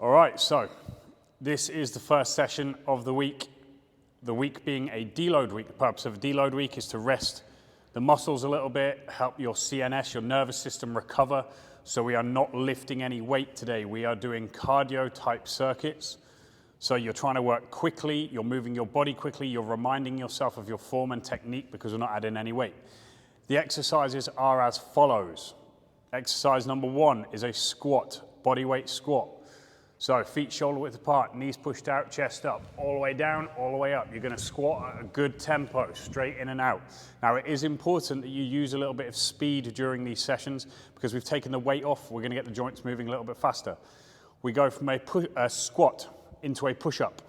All right, so this is the first session of the week being a deload week. The purpose of a deload week is to rest the muscles a little bit, help your CNS, your nervous system recover. So we are not lifting any weight today. We are doing cardio type circuits. So you're trying to work quickly, you're moving your body quickly, you're reminding yourself of your form and technique because we're not adding any weight. The exercises are as follows. Exercise number 1 is a squat, body weight squat. So feet shoulder width apart, knees pushed out, chest up, all the way down, all the way up. You're going to squat at a good tempo, straight in and out. Now it is important that you use a little bit of speed during these sessions because we've taken the weight off. We're going to get the joints moving a little bit faster. We go from a squat into a push-up.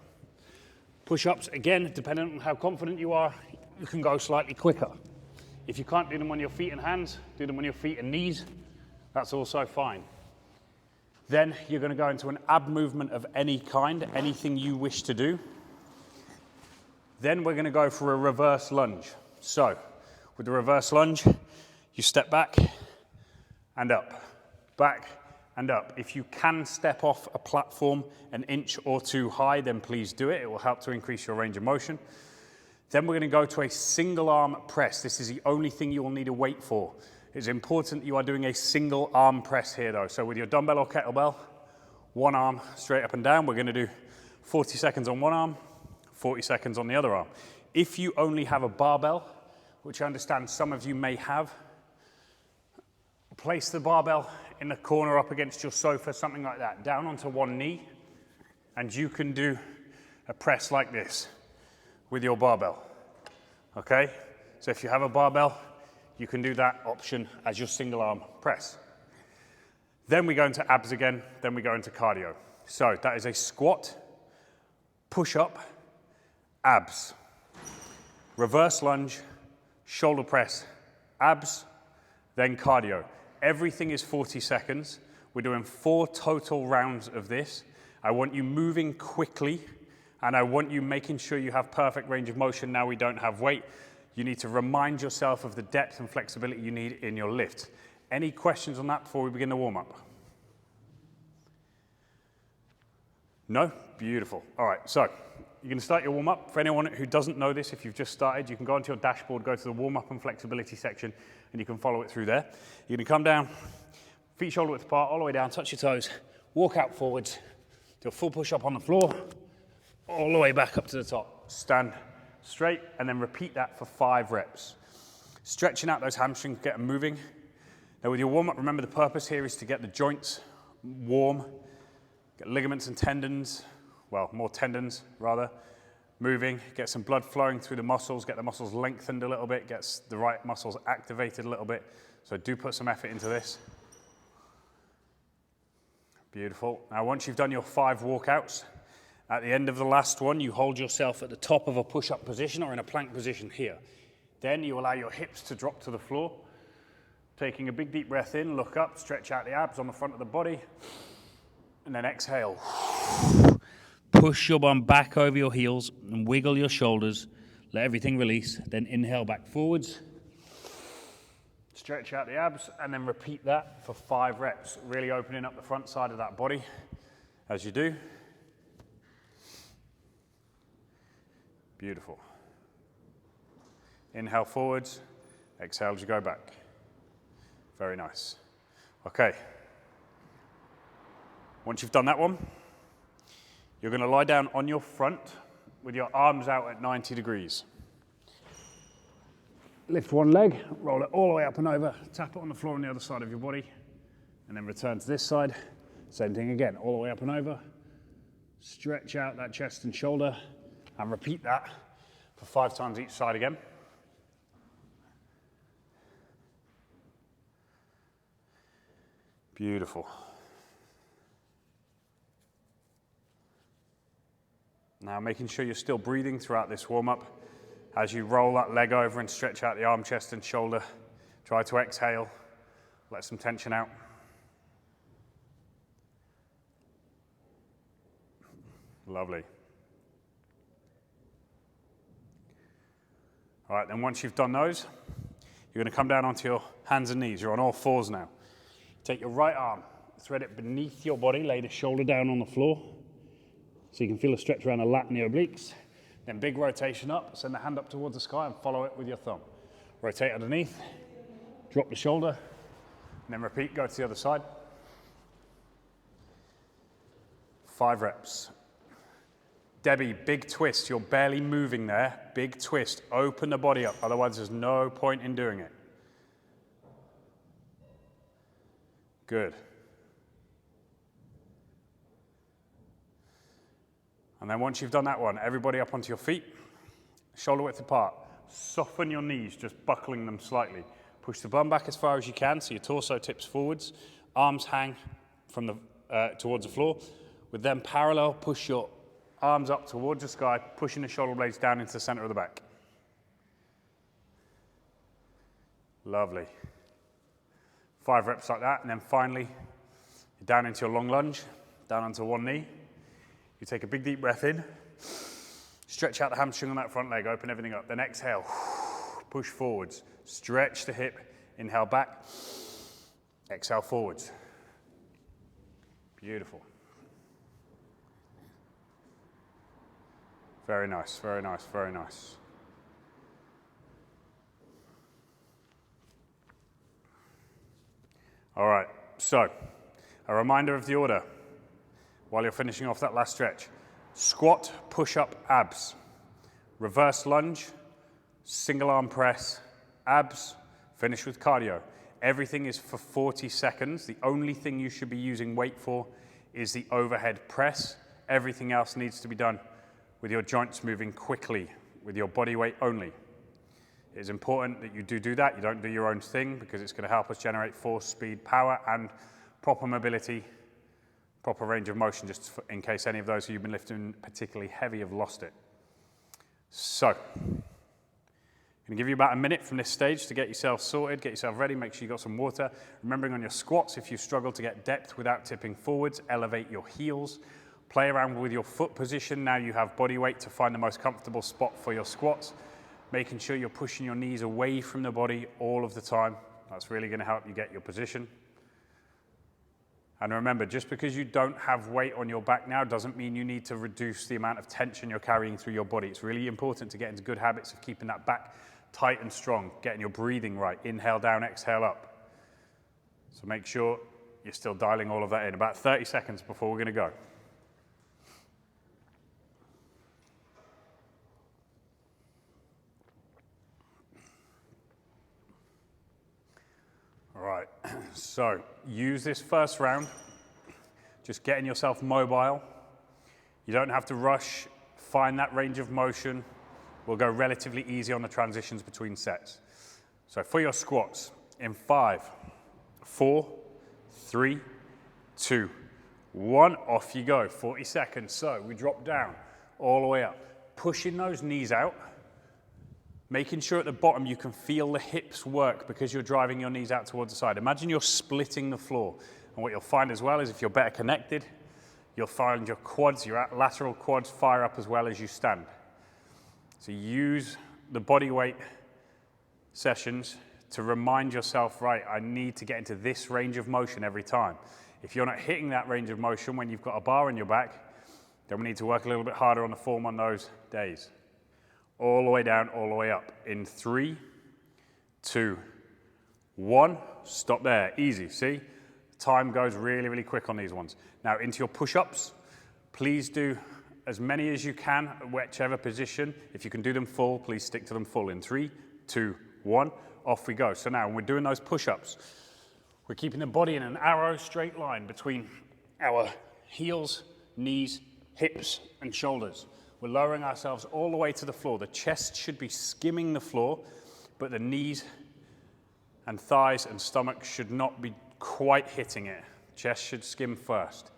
Push-ups, again, depending on how confident you are, you can go slightly quicker. If you can't do them on your feet and hands, do them on your feet and knees. That's also fine. Then you're going to go into an ab movement of any kind, anything you wish to do. Then we're going to go for a reverse lunge. So with the reverse lunge, you step back and up, back and up. If you can step off a platform an inch or two high, then please do it. It will help to increase your range of motion. Then we're going to go to a single arm press. This is the only thing you will need a weight for. It's important that you are doing a single arm press here though. So with your dumbbell or kettlebell, one arm straight up and down. We're going to do 40 seconds on one arm, 40 seconds on the other arm. If you only have a barbell, which I understand some of you may have, place the barbell in the corner up against your sofa, something like that, down onto one knee, and you can do a press like this with your barbell, okay? So if you have a barbell, you can do that option as your single arm press. Then we go into abs again, then we go into cardio. So that is a squat, push up, abs, reverse lunge, shoulder press, abs, then cardio. Everything is 40 seconds. We're doing 4 total rounds of this. I want you moving quickly, and I want you making sure you have perfect range of motion. Now we don't have weight. You need to remind yourself of the depth and flexibility you need in your lift. Any questions on that before we begin the warm-up? No? Beautiful. All right, so you're going to start your warm-up. For anyone who doesn't know this, if you've just started, you can go onto your dashboard, go to the warm-up and flexibility section, and you can follow it through there. You're going to come down, feet shoulder width apart, all the way down, touch your toes, walk out forwards, do a full push-up on the floor, all the way back up to the top. Stand straight, and then repeat that for 5 reps. Stretching out those hamstrings, get them moving. Now with your warm-up, remember the purpose here is to get the joints warm, get ligaments and tendons, well, more tendons rather, moving, get some blood flowing through the muscles, get the muscles lengthened a little bit, gets the right muscles activated a little bit. So do put some effort into this. Beautiful. Now once you've done your 5 walkouts, at the end of the last one, you hold yourself at the top of a push-up position or in a plank position here. Then you allow your hips to drop to the floor. Taking a big deep breath in, look up, stretch out the abs on the front of the body, and then exhale. Push your bum back over your heels and wiggle your shoulders. Let everything release. Then inhale back forwards. Stretch out the abs, and then repeat that for 5 reps. Really opening up the front side of that body as you do. Beautiful. Inhale forwards, exhale as you go back. Very nice. Okay. Once you've done that one, you're going to lie down on your front with your arms out at 90 degrees. Lift one leg, roll it all the way up and over, tap it on the floor on the other side of your body, and then return to this side. Same thing again, all the way up and over. Stretch out that chest and shoulder, and repeat that for 5 times each side again. Beautiful. Now making sure you're still breathing throughout this warm-up. As you roll that leg over and stretch out the arm, chest and shoulder, try to exhale, let some tension out. Lovely. All right, then once you've done those, you're going to come down onto your hands and knees. You're on all 4s now. Take your right arm thread it beneath your body, lay the shoulder down on the floor so you can feel a stretch around the lat and the obliques. Then big rotation up, send the hand up towards the sky and follow it with your thumb. Rotate underneath, drop the shoulder, and then repeat, go to the other side. 5 reps. Debbie, big twist, you're barely moving there. Big twist, open the body up, otherwise there's no point in doing it. Good. And then once you've done that one, everybody up onto your feet, shoulder width apart. Soften your knees, just buckling them slightly. Push the bum back as far as you can so your torso tips forwards. Arms hang from the, towards the floor. With them parallel, push your arms up towards the sky, pushing the shoulder blades down into the center of the back. Lovely. 5 reps like that, and then finally, you're down into your long lunge, down onto one knee. You take a big deep breath in, stretch out the hamstring on that front leg, open everything up. Then exhale, push forwards, stretch the hip, inhale back, exhale forwards. Beautiful. Very nice, very nice, very nice. All right, so a reminder of the order while you're finishing off that last stretch. Squat, push-up, abs. Reverse lunge, single arm press, abs, finish with cardio. Everything is for 40 seconds. The only thing you should be using weight for is the overhead press. Everything else needs to be done with your joints moving quickly, with your body weight only. It is important that you do that. You don't do your own thing because it's going to help us generate force, speed, power, and proper mobility, proper range of motion, just in case any of those who've been lifting particularly heavy have lost it. So, I'm going to give you about a minute from this stage to get yourself sorted, get yourself ready, make sure you got some water. Remembering on your squats, if you struggle to get depth without tipping forwards, elevate your heels. Play around with your foot position. Now you have body weight to find the most comfortable spot for your squats. Making sure you're pushing your knees away from the body all of the time. That's really going to help you get your position. And remember, just because you don't have weight on your back now doesn't mean you need to reduce the amount of tension you're carrying through your body. It's really important to get into good habits of keeping that back tight and strong, getting your breathing right. Inhale down, exhale up. So make sure you're still dialing all of that in. About 30 seconds before we're going to go. All right, so use this first round, just getting yourself mobile. You don't have to rush, find that range of motion. We'll go relatively easy on the transitions between sets. So for your squats, in 5, 4, 3, 2, 1, off you go, 40 seconds. So we drop down, all the way up, pushing those knees out. Making sure at the bottom you can feel the hips work because you're driving your knees out towards the side. Imagine you're splitting the floor. And what you'll find as well is if you're better connected, you'll find your quads, your lateral quads fire up as well as you stand. So use the body weight sessions to remind yourself, right, I need to get into this range of motion every time. If you're not hitting that range of motion when you've got a bar in your back, then we need to work a little bit harder on the form on those days. All the way down, all the way up. In 3, 2, 1. Stop there. Easy, see? Time goes really, really quick on these ones. Now into your push-ups. Please do as many as you can, whichever position. If you can do them full, please stick to them full. In 3, 2, 1. Off we go. So now when we're doing those push-ups, we're keeping the body in an arrow straight line between our heels, knees, hips, and shoulders. We're lowering ourselves all the way to the floor. The chest should be skimming the floor, but the knees and thighs and stomach should not be quite hitting it. Chest should skim first.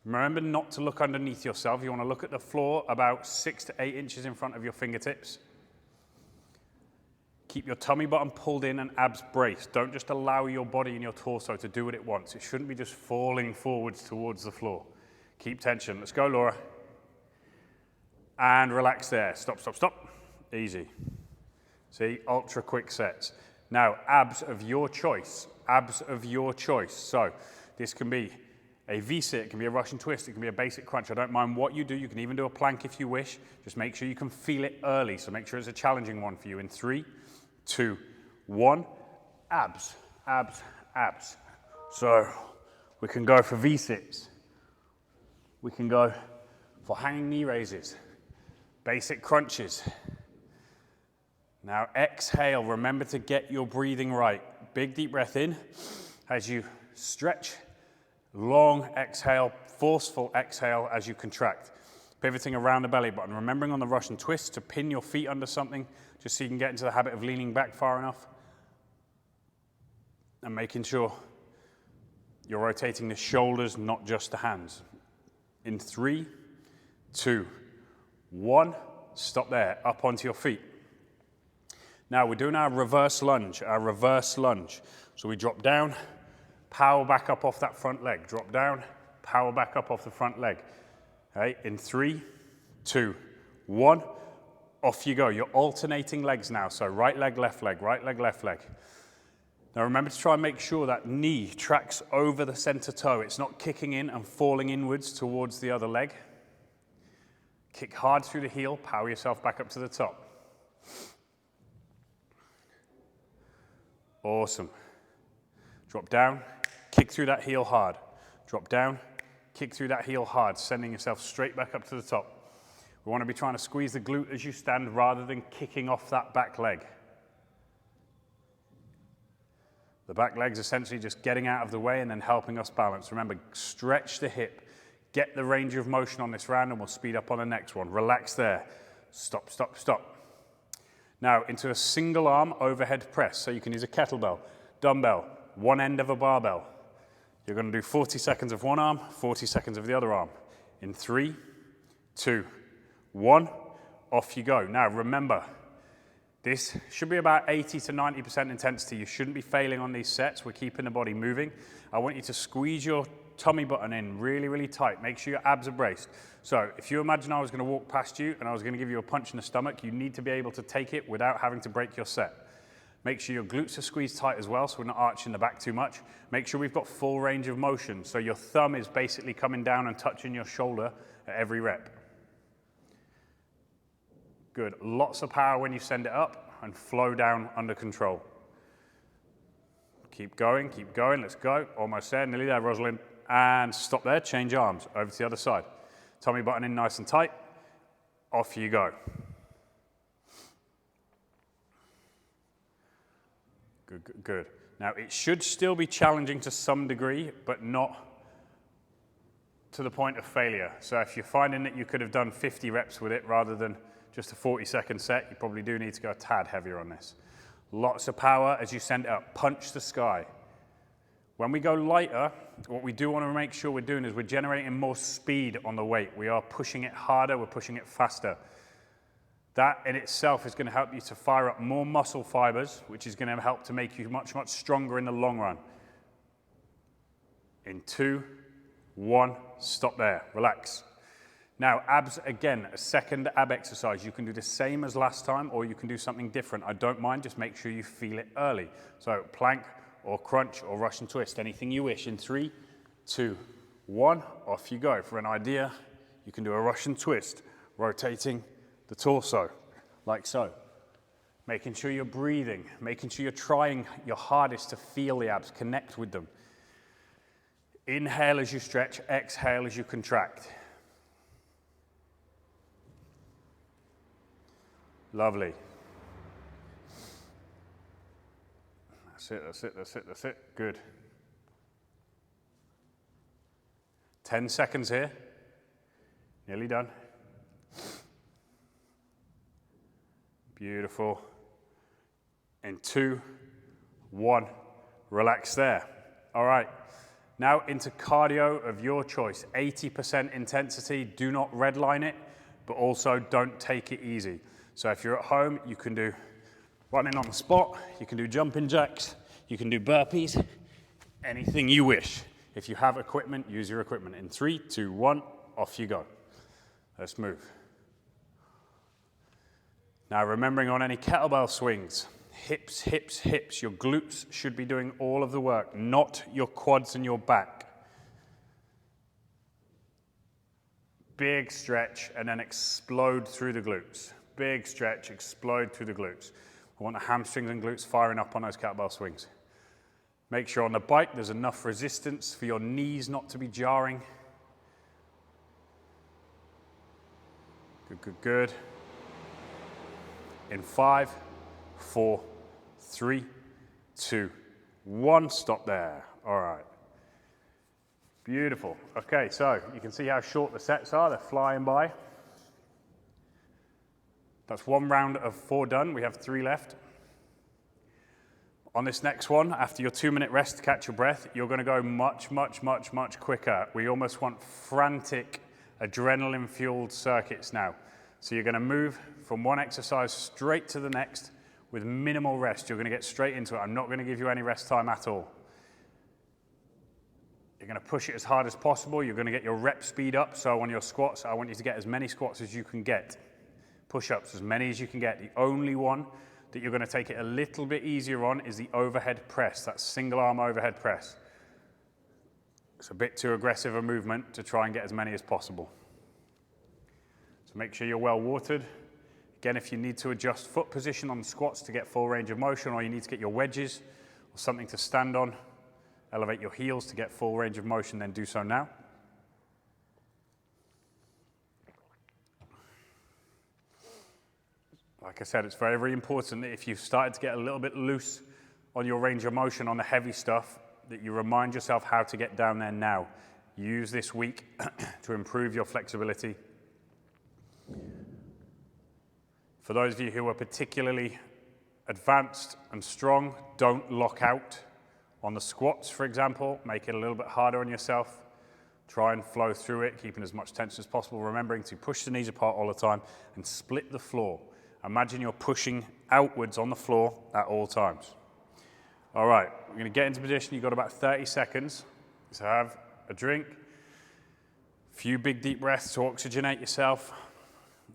Remember not to look underneath yourself. You want to look at the floor about 6 to 8 inches in front of your fingertips. Keep your tummy button pulled in and abs braced. Don't just allow your body and your torso to do what it wants. It shouldn't be just falling forwards towards the floor. Keep tension. Let's go, Laura. And relax there. Stop, stop, stop. Easy. See, ultra quick sets. Now, abs of your choice. Abs of your choice. So, this can be a V-sit, it can be a Russian twist, it can be a basic crunch. I don't mind what you do. You can even do a plank if you wish. Just make sure you can feel it early. So make sure it's a challenging one for you. In 3, 2, 1, abs, abs, abs. So we can go for V-sits. We can go for hanging knee raises, basic crunches. Now exhale, remember to get your breathing right. Big deep breath in as you stretch. Long exhale, forceful exhale as you contract. Pivoting around the belly button. Remembering on the Russian twist to pin your feet under something just so you can get into the habit of leaning back far enough. And making sure you're rotating the shoulders, not just the hands. In 3, 2, 1. Stop there, up onto your feet. Now we're doing our reverse lunge, So we drop down, power back up off that front leg. Drop down, power back up off the front leg. Okay, in 3, 2, 1, off you go. You're alternating legs now. So right leg, left leg, right leg, left leg. Now remember to try and make sure that knee tracks over the center toe. It's not kicking in and falling inwards towards the other leg. Kick hard through the heel, power yourself back up to the top. Awesome. Drop down, kick through that heel hard. Drop down, kick through that heel hard, sending yourself straight back up to the top. We want to be trying to squeeze the glute as you stand rather than kicking off that back leg. The back leg's essentially just getting out of the way and then helping us balance. Remember, stretch the hip. Get the range of motion on this round and we'll speed up on the next one. Relax there. Stop, stop, stop. Now into a single arm overhead press. So you can use a kettlebell, dumbbell, one end of a barbell. You're going to do 40 seconds of one arm, 40 seconds of the other arm. In 3, 2, 1, off you go. Now remember, this should be about 80 to 90% intensity. You shouldn't be failing on these sets. We're keeping the body moving. I want you to squeeze your tummy button in really, really tight. Make sure your abs are braced. So if you imagine I was going to walk past you and I was going to give you a punch in the stomach, you need to be able to take it without having to break your set. Make sure your glutes are squeezed tight as well so we're not arching the back too much. Make sure we've got full range of motion. So your thumb is basically coming down and touching your shoulder at every rep. Good. Lots of power when you send it up and flow down under control. Keep going, let's go. Almost there, nearly there, Rosalind. And stop there, change arms, over to the other side. Tummy button in nice and tight. Off you go. Good, good, good. Now, it should still be challenging to some degree, but not to the point of failure. So if you're finding that you could have done 50 reps with it rather than just a 40-second set, you probably do need to go a tad heavier on this. Lots of power as you send it up. Punch the sky. When we go lighter, what we do want to make sure we're doing is we're generating more speed on the weight. We are pushing it harder, we're pushing it faster. That in itself is going to help you to fire up more muscle fibers, which is going to help to make you much, much stronger in the long run. In 2, 1, stop there, relax. Now, abs, again, a second ab exercise. You can do the same as last time, or you can do something different. I don't mind, just make sure you feel it early. So plank or crunch or Russian twist, anything you wish. In 3, 2, 1, off you go. For an idea, you can do a Russian twist, rotating the torso, like so. Making sure you're breathing, making sure you're trying your hardest to feel the abs, connect with them. Inhale as you stretch, exhale as you contract. Lovely. That's it, that's it, that's it, that's it. Good. 10 seconds here. Nearly done. Beautiful. In 2, 1, relax there. All right. Now into cardio of your choice. 80% intensity. Do not redline it, but also don't take it easy. So if you're at home, you can do running on the spot, you can do jumping jacks, you can do burpees, anything you wish. If you have equipment, use your equipment. In 3, 2, 1, off you go. Let's move. Now remembering on any kettlebell swings, hips, hips, hips. Your glutes should be doing all of the work, not your quads and your back. big stretch, and then explode through the glutes. Big stretch, explode through the glutes. I want the hamstrings and glutes firing up on those kettlebell swings. Make sure on the bike there's enough resistance for your knees not to be jarring. Good, good, good. In 5, 4, 3, 2, 1. Stop there. All right. Beautiful. Okay, so you can see how short the sets are. They're flying by. That's 1 round of 4 done. We have 3 left. On this next one, after your 2-minute rest to catch your breath, you're going to go much, much, much, much quicker. We almost want frantic, adrenaline-fueled circuits now. So you're going to move from one exercise straight to the next with minimal rest. You're going to get straight into it. I'm not going to give you any rest time at all. You're going to push it as hard as possible. You're going to get your rep speed up. So on your squats, I want you to get as many squats as you can get. Push-ups, as many as you can get. The only one that you're going to take it a little bit easier on is the overhead press, that single arm overhead press. It's a bit too aggressive a movement to try and get as many as possible. So make sure you're well watered. Again, if you need to adjust foot position on the squats to get full range of motion, or you need to get your wedges or something to stand on, elevate your heels to get full range of motion, then do so now. Like I said, it's very, very important that if you've started to get a little bit loose on your range of motion on the heavy stuff, that you remind yourself how to get down there now. Use this week to improve your flexibility. For those of you who are particularly advanced and strong, don't lock out. On the squats, for example, make it a little bit harder on yourself. Try and flow through it, keeping as much tension as possible, remembering to push the knees apart all the time and split the floor. Imagine you're pushing outwards on the floor at all times. All right, we're going to get into position. You've got about 30 seconds. So have a drink, a few big deep breaths to oxygenate yourself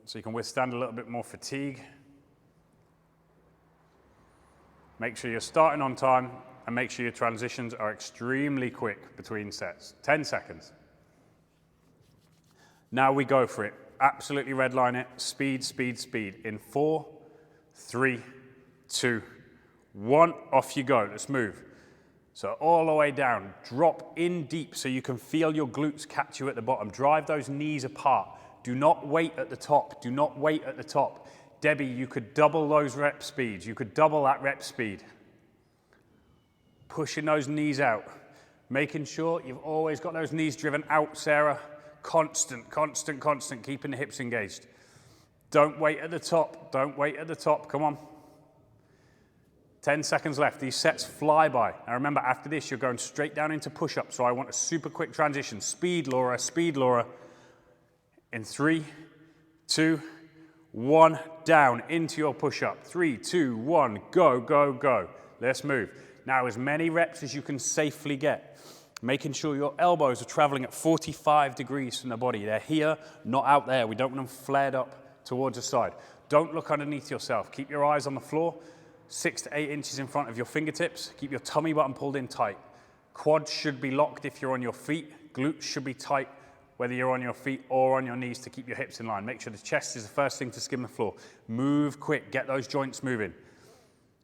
so you can withstand a little bit more fatigue. Make sure you're starting on time, and make sure your transitions are extremely quick between sets. 10 seconds. Now we go for it. Absolutely redline it. Speed, speed, speed. In 4, 3, 2, 1. Off you go. Let's move. So all the way down. Drop in deep so you can feel your glutes catch you at the bottom. Drive those knees apart. Do not wait at the top. Do not wait at the top. Debbie, you could double those rep speeds. You could double that rep speed. Pushing those knees out. Making sure you've always got those knees driven out, Sarah. Constant, constant, constant. Keeping the hips engaged. Don't wait at the top. Don't wait at the top. Come on. 10 seconds left. These sets fly by. Now remember, after this, you're going straight down into push-ups. So I want a super quick transition. Speed, Laura. Speed, Laura. In 3, 2, 1. Down into your push-up. 3, 2, 1. Go, go, go. Let's move. Now, as many reps as you can safely get. Making sure your elbows are traveling at 45 degrees from the body. They're here, not out there. We don't want them flared up towards the side. Don't look underneath yourself. Keep your eyes on the floor, 6 to 8 inches in front of your fingertips. Keep your tummy button pulled in tight. Quads should be locked if you're on your feet. Glutes should be tight, whether you're on your feet or on your knees, to keep your hips in line. Make sure the chest is the first thing to skim the floor. Move quick. Get those joints moving.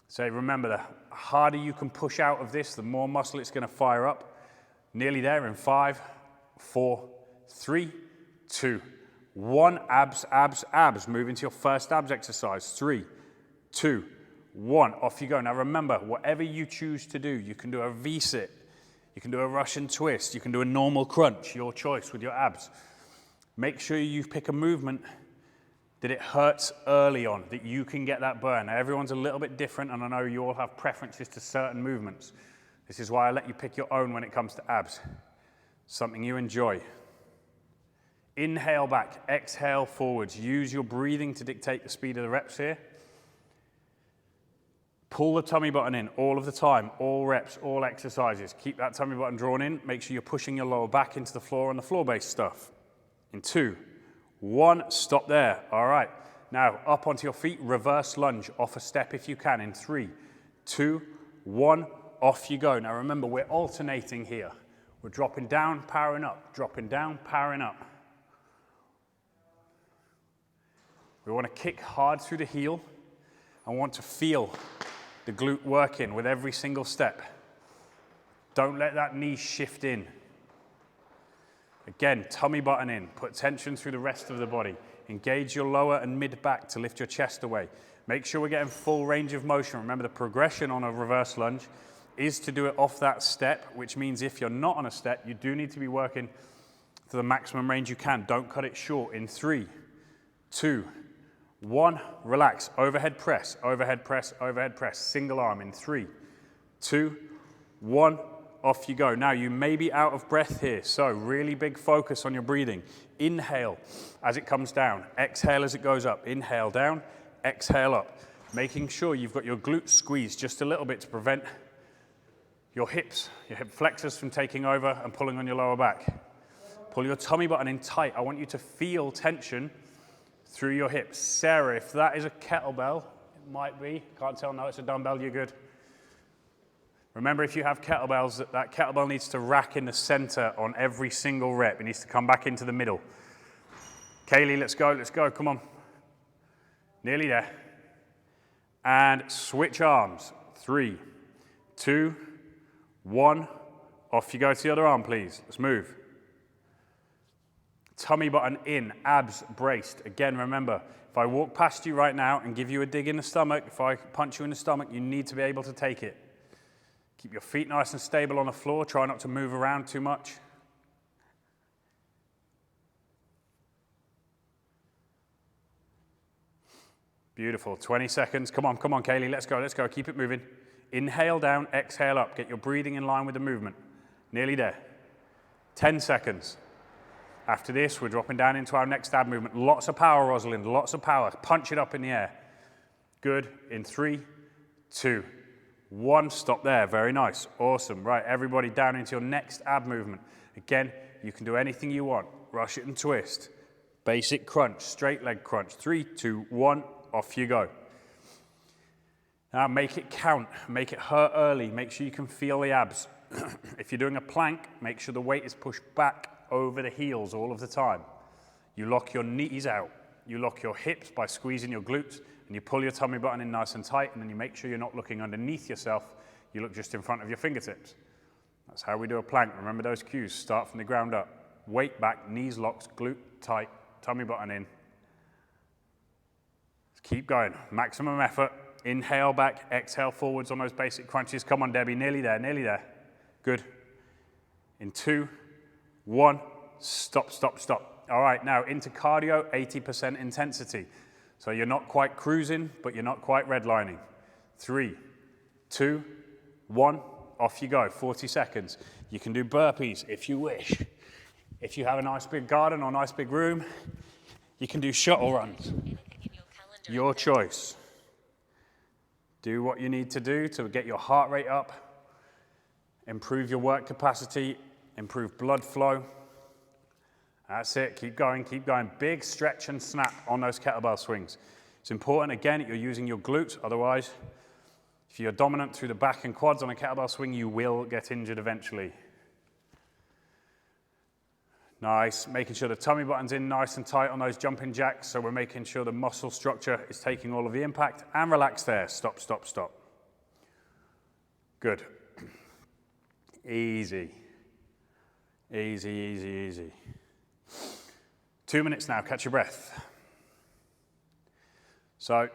So remember, the harder you can push out of this, the more muscle it's going to fire up. Nearly there in 5, 4, 3, 2, 1. Abs, abs, abs. Move into your first abs exercise. 3, 2, 1. Off you go. Now remember, whatever you choose to do, you can do a V-sit, you can do a Russian twist, you can do a normal crunch, your choice with your abs. Make sure you pick a movement that it hurts early on, that you can get that burn. Now, everyone's a little bit different, and I know you all have preferences to certain movements. This is why I let you pick your own when it comes to abs. Something you enjoy. Inhale back, exhale forwards. Use your breathing to dictate the speed of the reps here. Pull the tummy button in all of the time, all reps, all exercises. Keep that tummy button drawn in. Make sure you're pushing your lower back into the floor on the floor-based stuff. In 2, 1, stop there. All right. Now, up onto your feet, reverse lunge, off a step if you can. In 3, 2, 1, off you go. Now remember, we're alternating here. We're dropping down, powering up, dropping down, powering up. We want to kick hard through the heel and want to feel the glute working with every single step. Don't let that knee shift in. Again, tummy button in, put tension through the rest of the body. Engage your lower and mid back to lift your chest away. Make sure we're getting full range of motion. Remember, the progression on a reverse lunge is to do it off that step, which means if you're not on a step, you do need to be working to the maximum range you can. Don't cut it short. In 3, 2, 1, relax. Overhead press, overhead press, overhead press. Single arm in 3, 2, 1. Off you go. Now, you may be out of breath here, so really big focus on your breathing. Inhale as it comes down. Exhale as it goes up. Inhale down, exhale up. Making sure you've got your glutes squeezed just a little bit to prevent your hips, your hip flexors from taking over and pulling on your lower back. Pull your tummy button in tight. I want you to feel tension through your hips. Sarah, if that is a kettlebell, it might be. Can't tell, no, it's a dumbbell, you're good. Remember, if you have kettlebells, that kettlebell needs to rack in the center on every single rep. It needs to come back into the middle. Kaylee, let's go, come on. Nearly there. And switch arms. 3, 2, 1. Off you go to the other arm, please. Let's move. Tummy button in, abs braced. Again, remember, if I walk past you right now and give you a dig in the stomach, if I punch you in the stomach, you need to be able to take it. Keep your feet nice and stable on the floor. Try not to move around too much. Beautiful. 20 seconds. Come on, Kaylee. Let's go. Keep it moving. Inhale down, exhale up. Get your breathing in line with the movement. Nearly there. 10 seconds. After this, we're dropping down into our next ab movement. Lots of power, Rosalind. Lots of power. Punch it up in the air. Good. In 3, 2, 1, stop there. Very nice. Awesome. Right, everybody down into your next ab movement. Again, you can do anything you want. Rush it and twist. Basic crunch, straight leg crunch. 3, 2, 1, off you go. Now make it count. Make it hurt early. Make sure you can feel the abs. If you're doing a plank, make sure the weight is pushed back over the heels all of the time. You lock your knees out. You lock your hips by squeezing your glutes. And you pull your tummy button in nice and tight, and then you make sure you're not looking underneath yourself. You look just in front of your fingertips. That's how we do a plank. Remember those cues. Start from the ground up. Weight back, knees locked, glute tight, tummy button in. Just keep going. Maximum effort. Inhale back, exhale forwards on those basic crunches. Come on, Debbie. Nearly there, nearly there. Good. In 2, 1, stop, stop, stop. All right, now into cardio, 80% intensity. So you're not quite cruising, but you're not quite redlining. 3, 2, 1, off you go, 40 seconds. You can do burpees if you wish. If you have a nice big garden or nice big room, you can do shuttle runs. Your choice. Do what you need to do to get your heart rate up, improve your work capacity, improve blood flow. That's it, keep going, keep going. Big stretch and snap on those kettlebell swings. It's important, again, that you're using your glutes, otherwise, if you're dominant through the back and quads on a kettlebell swing, you will get injured eventually. Nice, making sure the tummy button's in nice and tight on those jumping jacks, so we're making sure the muscle structure is taking all of the impact, and relax there, stop, stop, stop. Good. Easy. Easy, easy, easy. 2 minutes now, catch your breath. So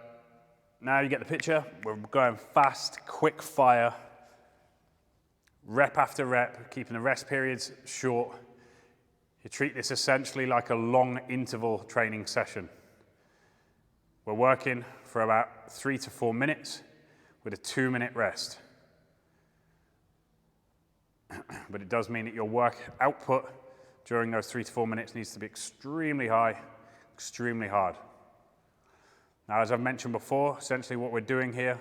now you get the picture. We're going fast, quick fire, rep after rep, keeping the rest periods short. You treat this essentially like a long interval training session. We're working for about 3 to 4 minutes with a 2-minute rest. But it does mean that your work output during those 3 to 4 minutes needs to be extremely high, extremely hard. Now, as I've mentioned before, essentially what we're doing here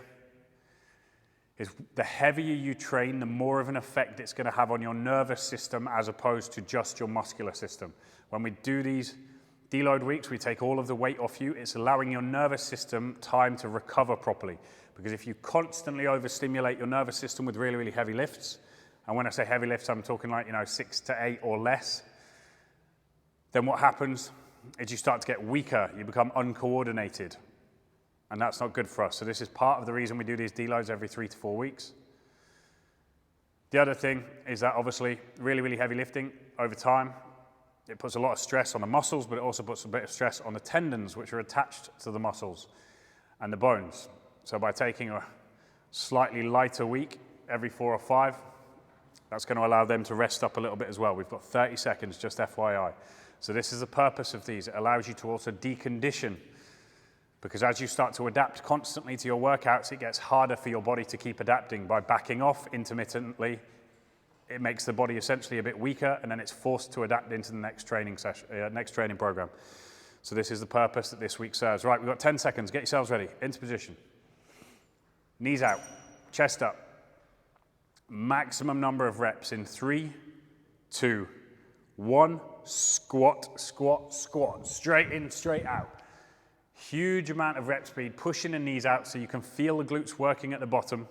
is the heavier you train, the more of an effect it's going to have on your nervous system as opposed to just your muscular system. When we do these deload weeks, we take all of the weight off you. It's allowing your nervous system time to recover properly. Because if you constantly overstimulate your nervous system with really, really heavy lifts, and when I say heavy lifts, I'm talking like, 6 to 8 or less, then what happens? is you start to get weaker, you become uncoordinated, and that's not good for us. So this is part of the reason we do these deloads every 3 to 4 weeks. The other thing is that obviously really, really heavy lifting over time, it puts a lot of stress on the muscles, but it also puts a bit of stress on the tendons, which are attached to the muscles and the bones. So by taking a slightly lighter week every 4 or 5, that's going to allow them to rest up a little bit as well. We've got 30 seconds, just FYI. So this is the purpose of these. It allows you to also decondition, because as you start to adapt constantly to your workouts, it gets harder for your body to keep adapting. By backing off intermittently, it makes the body essentially a bit weaker, and then it's forced to adapt into the next training session, next training program. So this is the purpose that this week serves. Right, we've got 10 seconds. Get yourselves ready. Into position. Knees out, chest up. Maximum number of reps in 3, 2, 1. Squat, squat, squat. Straight in, straight out. Huge amount of rep speed, pushing the knees out so you can feel the glutes working at the bottom.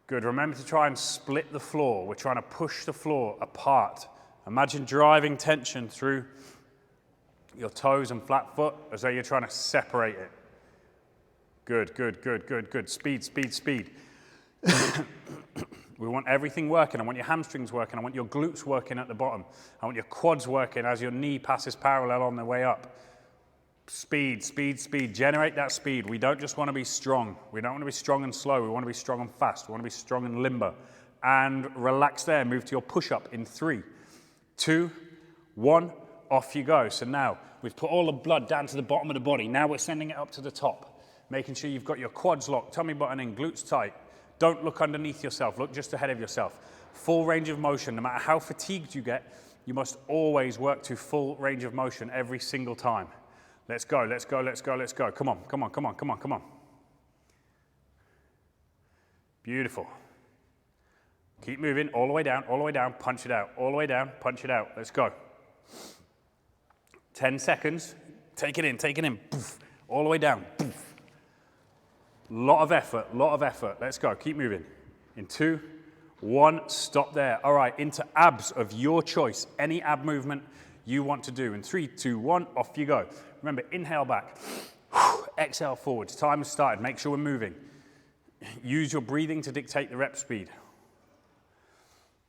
Good, remember to try and split the floor. We're trying to push the floor apart. Imagine driving tension through your toes and flat foot as though you're trying to separate it. Good, good, good, good, good. Speed, speed, speed. We want everything working. I want your hamstrings working. I want your glutes working at the bottom. I want your quads working as your knee passes parallel on the way up. Speed, speed, speed. Generate that speed. We don't just want to be strong. We don't want to be strong and slow. We want to be strong and fast. We want to be strong and limber. And relax there. Move to your push-up in 3, 2, 1. Off you go. So now we've put all the blood down to the bottom of the body. Now we're sending it up to the top. Making sure you've got your quads locked, tummy button in, glutes tight. Don't look underneath yourself. Look just ahead of yourself. Full range of motion. No matter how fatigued you get, you must always work to full range of motion every single time. Let's go, let's go, let's go, let's go. Come on, come on, come on, come on, come on. Beautiful. Keep moving all the way down, punch it out. All the way down, punch it out. Let's go. 10 seconds. Take it in, poof. All the way down, poof. Lot of effort, lot of effort. Let's go, keep moving. In 2, 1, stop there. All right, into abs of your choice. Any ab movement you want to do. In 3, 2, 1, off you go. Remember, inhale back. Exhale forwards. Time has started. Make sure we're moving. Use your breathing to dictate the rep speed.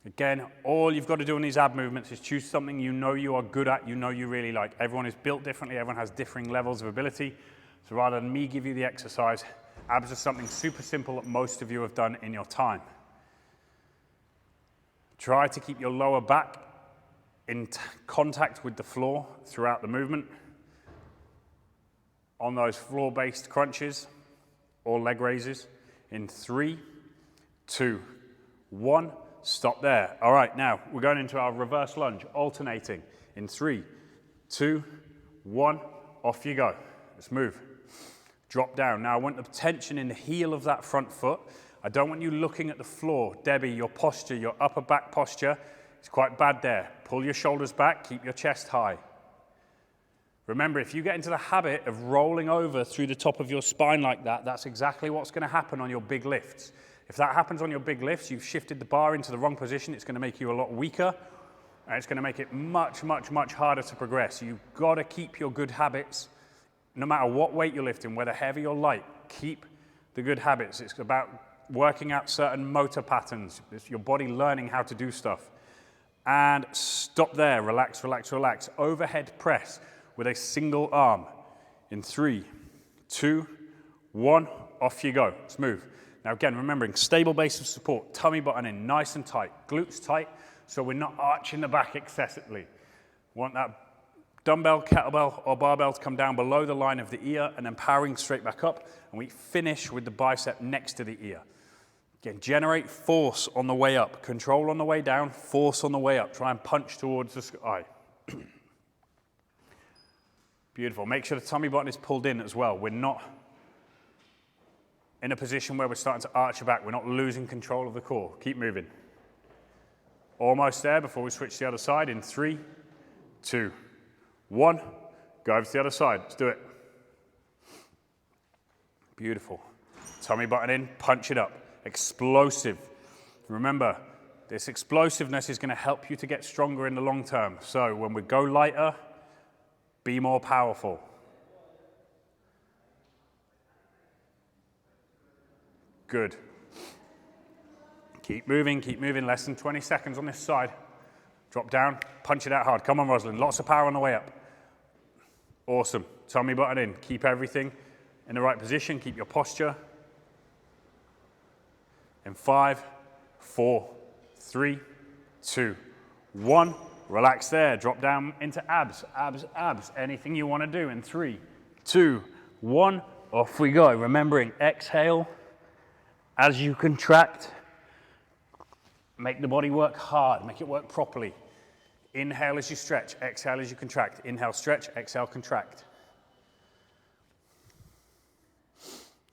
Again, all you've got to do in these ab movements is choose something you know you are good at, you know you really like. Everyone is built differently. Everyone has differing levels of ability. So rather than me give you the exercise, abs are something super simple that most of you have done in your time. Try to keep your lower back in contact with the floor throughout the movement. On those floor-based crunches or leg raises. In 3, 2, 1, stop there. All right, now we're going into our reverse lunge, alternating. In 3, 2, 1, off you go. Let's move. Drop down. Now I want the tension in the heel of that front foot. I don't want you looking at the floor. Debbie, your posture, your upper back posture is quite bad there. Pull your shoulders back, keep your chest high. Remember, if you get into the habit of rolling over through the top of your spine like that, that's exactly what's going to happen on your big lifts. If that happens on your big lifts, you've shifted the bar into the wrong position, it's going to make you a lot weaker, and it's going to make it much, much, much harder to progress. You've got to keep your good habits, no matter what weight you're lifting, whether heavy or light, keep the good habits. It's about working out certain motor patterns. It's your body learning how to do stuff. And stop there, relax, relax, relax. Overhead press with a single arm. In 3, 2, 1, off you go. Let's move. Now again, remembering, stable base of support, tummy button in, nice and tight, glutes tight, so we're not arching the back excessively. Want that dumbbell, kettlebell, or barbell to come down below the line of the ear and then powering straight back up, and we finish with the bicep next to the ear. Again, generate force on the way up, control on the way down, force on the way up. Try and punch towards the sky. Beautiful. Make sure the tummy button is pulled in as well. We're not in a position where we're starting to arch the back. We're not losing control of the core. Keep moving. Almost there before we switch to the other side. In 3, 2, 1. Go over to the other side. Let's do it. Beautiful. Tummy button in, punch it up. Explosive. Remember, This explosiveness is going to help you to get stronger in the long term. So when we go lighter, be more powerful. Good. Keep moving, less than 20 seconds on this side. Drop down, punch it out hard. Come on, Rosalind, lots of power on the way up. Awesome. Tummy button in. Keep everything in the right position. Keep your posture. In 5, 4, 3, 2, 1. Relax there. Drop down into abs, abs, abs. Anything you want to do in 3, 2, 1. Off we go. Remembering, exhale as you contract. Make the body work hard. Make it work properly. Inhale as you stretch. Exhale as you contract. Inhale, stretch. Exhale, contract.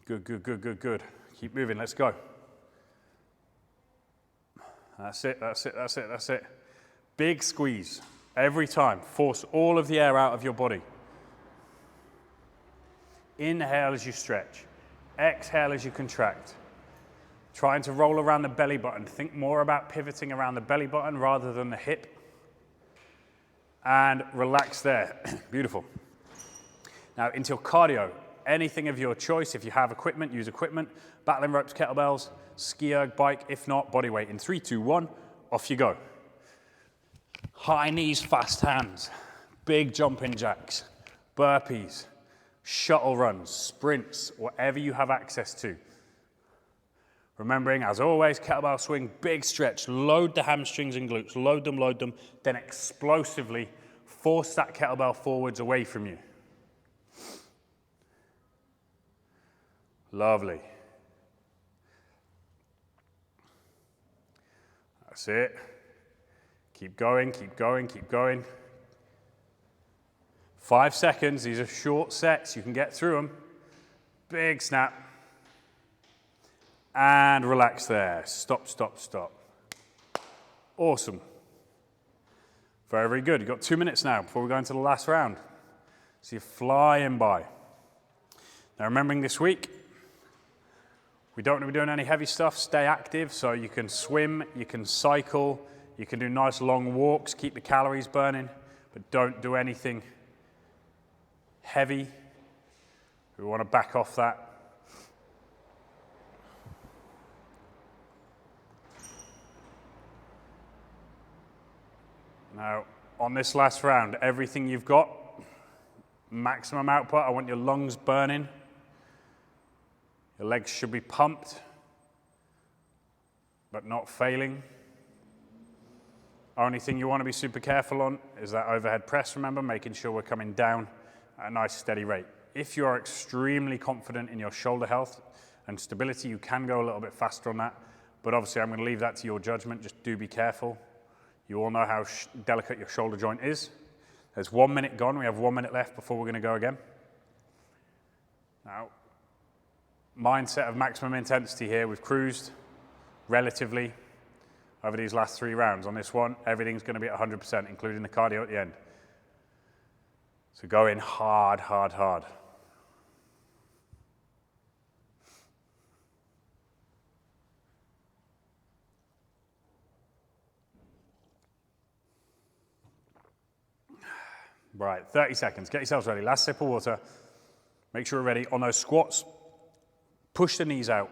Good, good, good, good, good. Keep moving. Let's go. That's it, that's it, that's it, that's it. Big squeeze every time. Force all of the air out of your body. Inhale as you stretch. Exhale as you contract. Trying to roll around the belly button. Think more about pivoting around the belly button rather than the hip. And relax there. Beautiful. Now into your cardio. Anything of your choice. If you have equipment, use equipment. Battling ropes, kettlebells, ski erg, bike. If not, body weight. In 3, 2, 1, off you go. High knees, fast hands. Big jumping jacks. Burpees. Shuttle runs. Sprints. Whatever you have access to. Remembering, as always, kettlebell swing, big stretch. Load the hamstrings and glutes. Load them. Then explosively force that kettlebell forwards away from you. Lovely. That's it. Keep going, keep going, keep going. 5 seconds. These are short sets. You can get through them. Big snap. And relax there. Stop, stop, stop. Awesome. Very, very good. You've got 2 minutes now before we go into the last round. So you're flying by. Now remembering this week, we don't want to be doing any heavy stuff. Stay active. So you can swim, you can cycle, you can do nice long walks, keep the calories burning, but don't do anything heavy. We want to back off that. Now, on this last round, everything you've got, maximum output. I want your lungs burning. Your legs should be pumped, but not failing. Only thing you want to be super careful on is that overhead press, remember, making sure we're coming down at a nice steady rate. If you are extremely confident in your shoulder health and stability, you can go a little bit faster on that, but obviously I'm going to leave that to your judgment. Just do be careful. You all know how delicate your shoulder joint is. There's 1 minute gone. We have 1 minute left before we're going to go again. Now, mindset of maximum intensity here. We've cruised relatively over these last 3 rounds. On this one, everything's going to be at 100%, including the cardio at the end. So go in hard, hard, hard. Right, 30 seconds. Get yourselves ready. Last sip of water. Make sure we're ready. On those squats, push the knees out.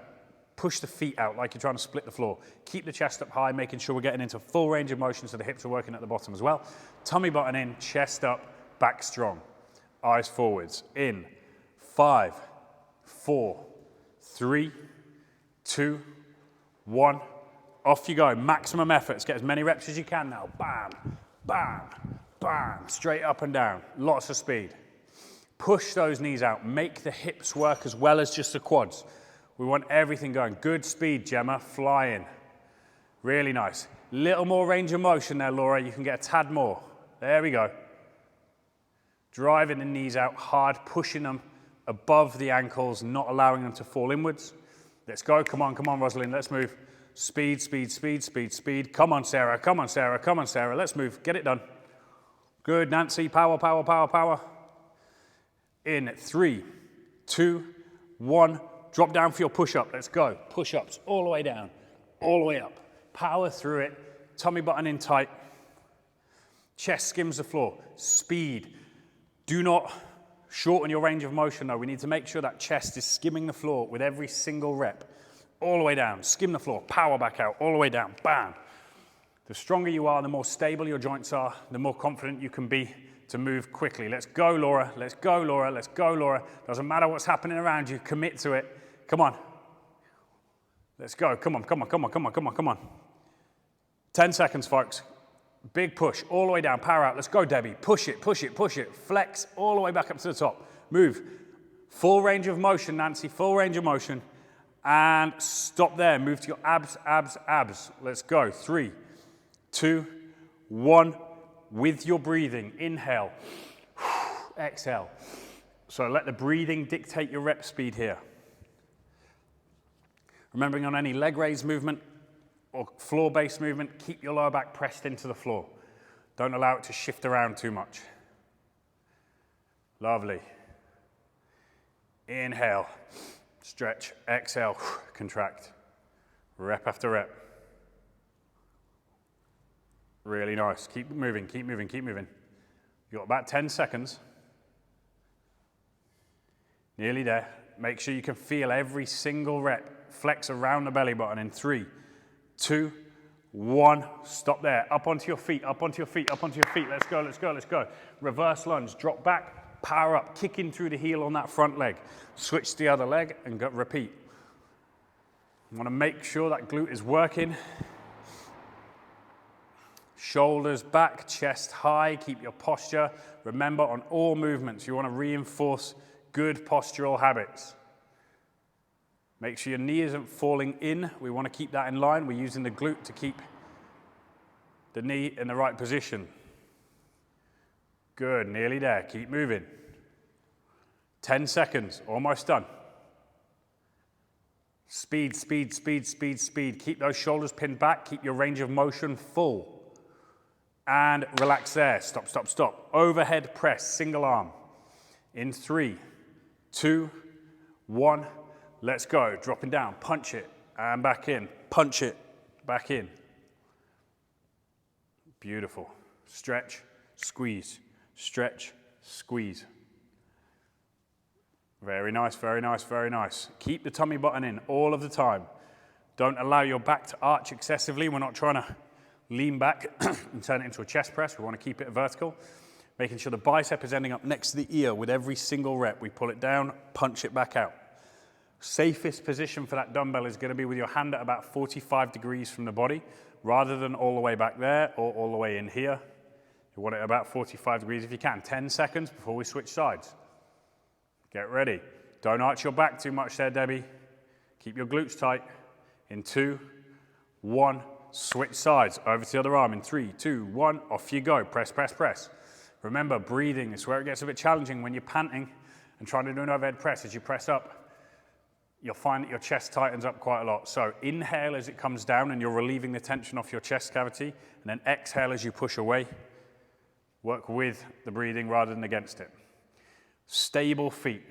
Push the feet out like you're trying to split the floor. Keep the chest up high, making sure we're getting into full range of motion so the hips are working at the bottom as well. Tummy button in, chest up, back strong. Eyes forwards. In 5, 4, 3, 2, 1. Off you go. Maximum effort. Let's get as many reps as you can now. Bam, bam, bam. Straight up and down. Lots of speed. Push those knees out. Make the hips work as well as just the quads. We want everything going. Good speed, Gemma. Flying. Really nice. Little more range of motion there, Laura. You can get a tad more. There we go. Driving the knees out hard, pushing them above the ankles, not allowing them to fall inwards. Let's go. Come on, Rosalind. Let's move. Speed, speed, speed, speed, speed. Come on, Sarah. Come on, Sarah. Come on, Sarah. Let's move. Get it done. Good, Nancy. Power, power, power, power. In 3, 2, 1. Drop down for your push-up. Let's go. Push-ups all the way down, all the way up. Power through it. Tummy button in tight. Chest skims the floor. Speed. Do not shorten your range of motion though. We need to make sure that chest is skimming the floor with every single rep. All the way down. Skim the floor. Power back out. All the way down. Bam. The stronger you are, the more stable your joints are, the more confident you can be to move quickly. Let's go, Laura. Let's go, Laura. Let's go, Laura. Doesn't matter what's happening around you. Commit to it. Come on. Let's go. Come on, come on, come on, come on, come on, come on. 10 seconds, folks. Big push all the way down. Power out. Let's go, Debbie. Push it, push it, push it. Flex all the way back up to the top. Move. Full range of motion, Nancy. Full range of motion. And stop there. Move to your abs, abs, abs. Let's go. 3, 2, 1. With your breathing. Inhale. Exhale. So let the breathing dictate your rep speed here. Remembering on any leg raise movement or floor-based movement, keep your lower back pressed into the floor. Don't allow it to shift around too much. Lovely. Inhale. Stretch. Exhale. Contract. Rep after rep. Really nice. Keep moving, keep moving, keep moving. You've got about 10 seconds. Nearly there. Make sure you can feel every single rep. Flex around the belly button in 3, 2, 1. Stop there. Up onto your feet, up onto your feet, up onto your feet. Let's go, let's go, let's go. Reverse lunge. Drop back, power up, kicking through the heel on that front leg. Switch to the other leg and go, repeat. You want to make sure that glute is working. Shoulders back, chest high, keep your posture. Remember, on all movements, you want to reinforce good postural habits. Make sure your knee isn't falling in. We want to keep that in line. We're using the glute to keep the knee in the right position. Good, nearly there. Keep moving. 10 seconds, almost done. Speed, speed, speed, speed, speed. Keep those shoulders pinned back. Keep your range of motion full. And relax there. Stop, stop, stop. Overhead press, single arm. In 3, 2, 1. Let's go. Dropping down. Punch it. And back in. Punch it. Back in. Beautiful. Stretch, squeeze. Stretch, squeeze. Very nice, very nice, very nice. Keep the tummy button in all of the time. Don't allow your back to arch excessively. We're not trying to lean back and turn it into a chest press. We want to keep it vertical. Making sure the bicep is ending up next to the ear with every single rep. We pull it down, punch it back out. Safest position for that dumbbell is going to be with your hand at about 45 degrees from the body, rather than all the way back there or all the way in here. You want it about 45 degrees if you can. 10 seconds before we switch sides. Get ready. Don't arch your back too much there, Debbie. Keep your glutes tight. In 2, 1. Switch sides, over to the other arm in 3, 2, 1, off you go. Press, press, press. Remember, breathing is where it gets a bit challenging when you're panting and trying to do an overhead press. As you press up, you'll find that your chest tightens up quite a lot. So inhale as it comes down and you're relieving the tension off your chest cavity, and then exhale as you push away. Work with the breathing rather than against it. Stable feet,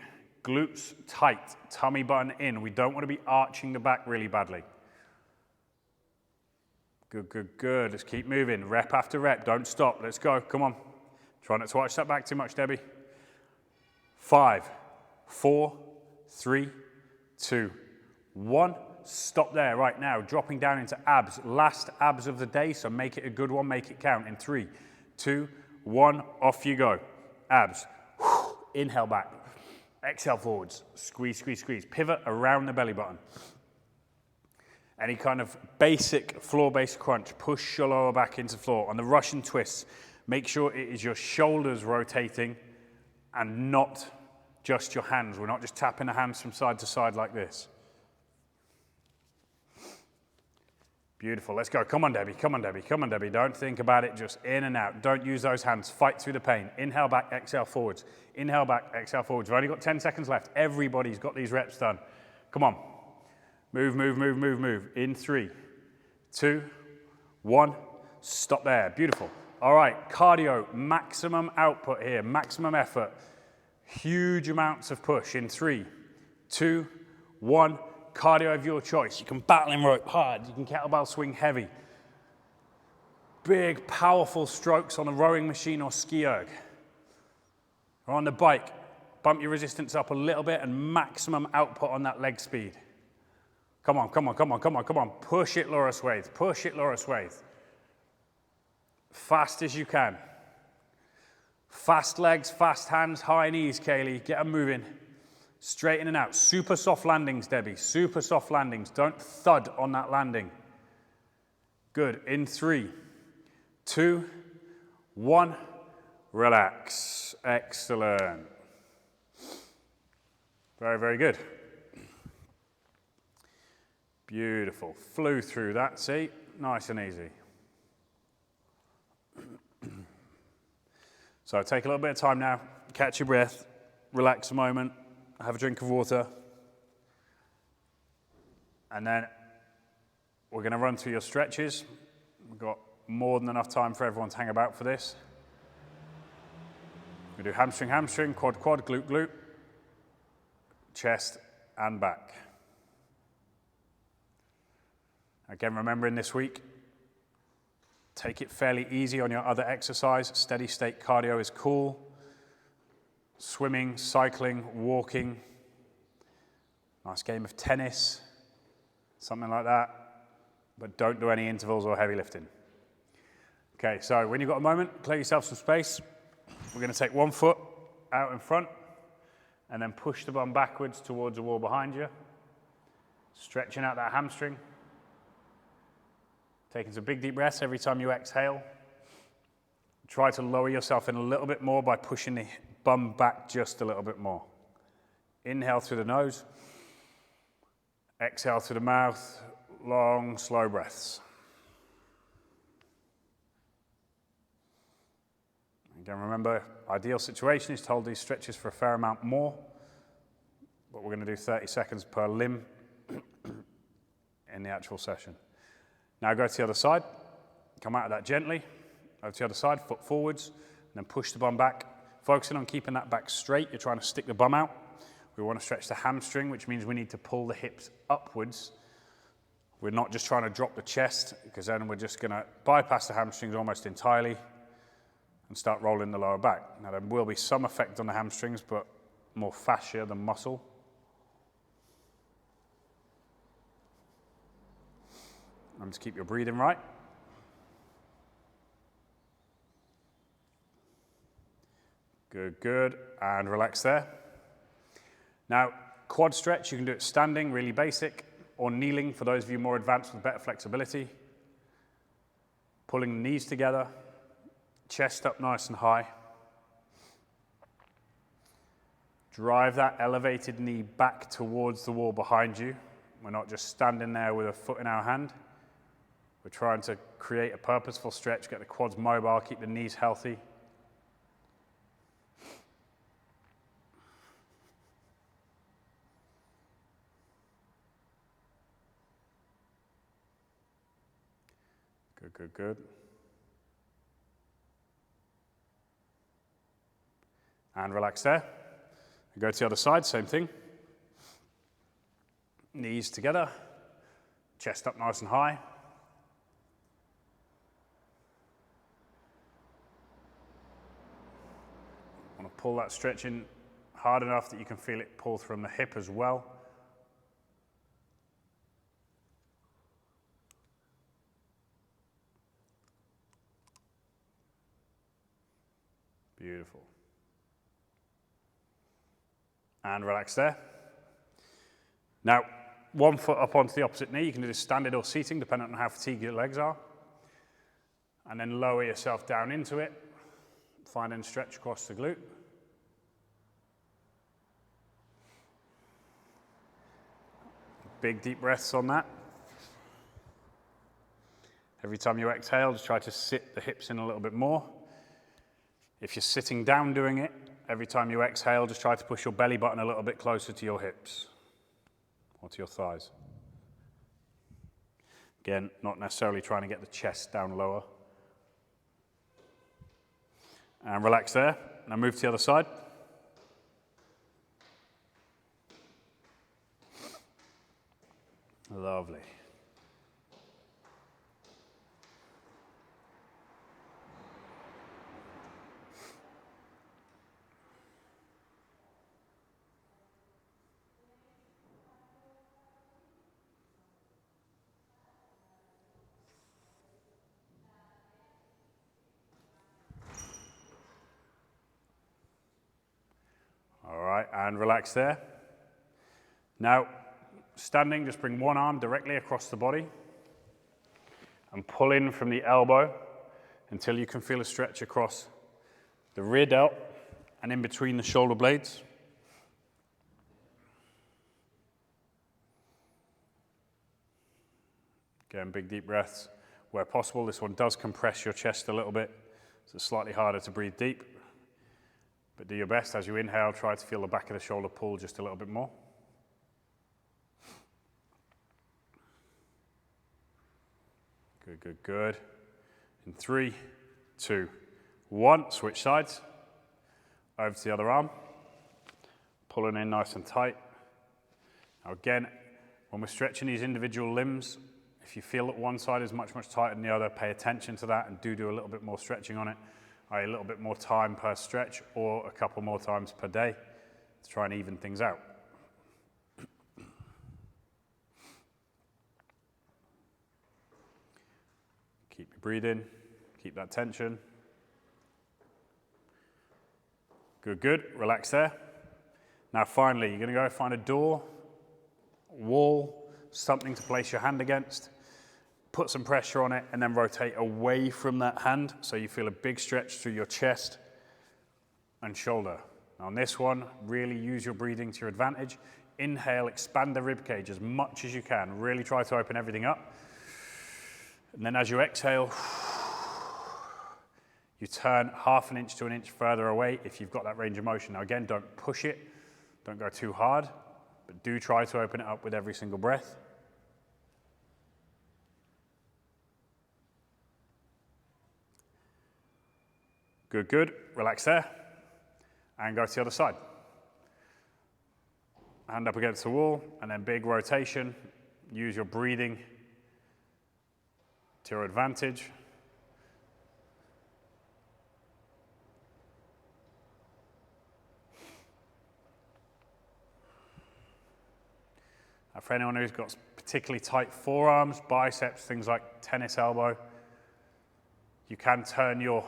glutes tight, tummy button in. We don't want to be arching the back really badly. Good, good, good. Let's keep moving. Rep after rep. Don't stop. Let's go. Come on. Try not to arch that back too much, Debbie. 5, 4, 3, 2, 1. Stop there right now. Dropping down into abs. Last abs of the day, so make it a good one. Make it count. In 3, 2, 1. Off you go. Abs. Inhale back. Exhale forwards. Squeeze, squeeze, squeeze. Pivot around the belly button. Any kind of basic floor-based crunch, push your lower back into floor. On the Russian twists, make sure it is your shoulders rotating and not just your hands. We're not just tapping the hands from side to side like this. Beautiful. Let's go. Come on, Debbie. Come on, Debbie. Come on, Debbie. Don't think about it. Just in and out. Don't use those hands. Fight through the pain. Inhale back, exhale forwards. Inhale back, exhale forwards. We've only got 10 seconds left. Everybody's got these reps done. Come on. Move, move, move, move, move. In 3, 2, 1. Stop there. Beautiful. All right, cardio, maximum output here, maximum effort. Huge amounts of push in 3, 2, 1. cardio of your choice. You can battling rope hard, you can kettlebell swing heavy. Big, powerful strokes on a rowing machine or ski erg. Or on the bike, bump your resistance up a little bit and maximum output on that leg speed. Come on, come on, come on, come on, come on. Push it, lower swathe. Push it, lower swathe. Fast as you can. Fast legs, fast hands, high knees, Kaylee. Get them moving. Straight in and out. Super soft landings, Debbie. Super soft landings. Don't thud on that landing. Good. In 3, 2, 1. Relax. Excellent. Very, very good. Beautiful. Flew through that, see? Nice and easy. So take a little bit of time now, catch your breath, relax a moment, have a drink of water, and then we're going to run through your stretches. We've got more than enough time for everyone to hang about for this. We do hamstring, hamstring, quad, quad, glute, glute, chest and back. Again, remembering this week, take it fairly easy on your other exercise. Steady state cardio is cool. Swimming, cycling, walking. Nice game of tennis, something like that. But don't do any intervals or heavy lifting. Okay, so when you've got a moment, clear yourself some space. We're going to take one foot out in front and then push the bum backwards towards the wall behind you. Stretching out that hamstring. Taking some big deep breaths every time you exhale. Try to lower yourself in a little bit more by pushing the bum back just a little bit more. Inhale through the nose. Exhale through the mouth. Long, slow breaths. Again, remember, ideal situation is to hold these stretches for a fair amount more, but we're going to do 30 seconds per limb in the actual session. Now go to the other side, come out of that gently, over to the other side, foot forwards, and then push the bum back. Focusing on keeping that back straight, you're trying to stick the bum out. We want to stretch the hamstring, which means we need to pull the hips upwards. We're not just trying to drop the chest, because then we're just going to bypass the hamstrings almost entirely and start rolling the lower back. Now there will be some effect on the hamstrings, but more fascia than muscle. And just keep your breathing right. Good, good. And relax there. Now, quad stretch, you can do it standing, really basic, or kneeling for those of you more advanced with better flexibility. Pulling the knees together, chest up nice and high. Drive that elevated knee back towards the wall behind you. We're not just standing there with a foot in our hand. We're trying to create a purposeful stretch, get the quads mobile, keep the knees healthy. Good, good, good. And relax there. We go to the other side, same thing. Knees together, chest up nice and high. Want to pull that stretch in hard enough that you can feel it pull from the hip as well. Beautiful. And relax there. Now, one foot up onto the opposite knee. You can do this standing or seating, depending on how fatigued your legs are. And then lower yourself down into it. Find and stretch across the glute. Big deep breaths on that. Every time you exhale, just try to sit the hips in a little bit more. If you're sitting down doing it, every time you exhale, just try to push your belly button a little bit closer to your hips or to your thighs. Again, not necessarily trying to get the chest down lower. And relax there. Now move to the other side. and relax there. Now, standing, just bring one arm directly across the body and pull in from the elbow until you can feel a stretch across the rear delt and in between the shoulder blades. Again, big deep breaths. Where possible, this one does compress your chest a little bit, so it's slightly harder to breathe deep. But do your best as you inhale, try to feel the back of the shoulder pull just a little bit more. Good, good, good. In 3, 2, 1, switch sides. Over to the other arm. Pulling in nice and tight. Now again, when we're stretching these individual limbs, if you feel that one side is much, much tighter than the other, pay attention to that and do a little bit more stretching on it. A little bit more time per stretch or a couple more times per day to try and even things out. Keep your breathing, keep that tension. Good, good, relax there. Now finally, you're gonna go find a door, wall, something to place your hand against, put some pressure on it, and then rotate away from that hand so you feel a big stretch through your chest and shoulder. Now on this one, really use your breathing to your advantage. Inhale, expand the rib cage as much as you can. Really try to open everything up. And then as you exhale, you turn ½ an inch to an inch further away if you've got that range of motion. Now again, don't push it, don't go too hard, but do try to open it up with every single breath. Good, good. Relax there. And go to the other side. Hand up against the wall, and then big rotation. Use your breathing to your advantage. Now for anyone who's got particularly tight forearms, biceps, things like tennis elbow, you can turn your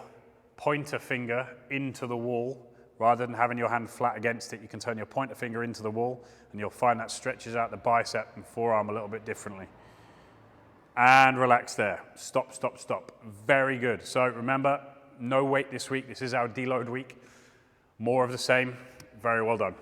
pointer finger into the wall. Rather than having your hand flat against it, you can turn your pointer finger into the wall and you'll find that stretches out the bicep and forearm a little bit differently. And relax there. Stop, stop, stop. Very good. So remember, no weight this week. This is our deload week. More of the same. Very well done.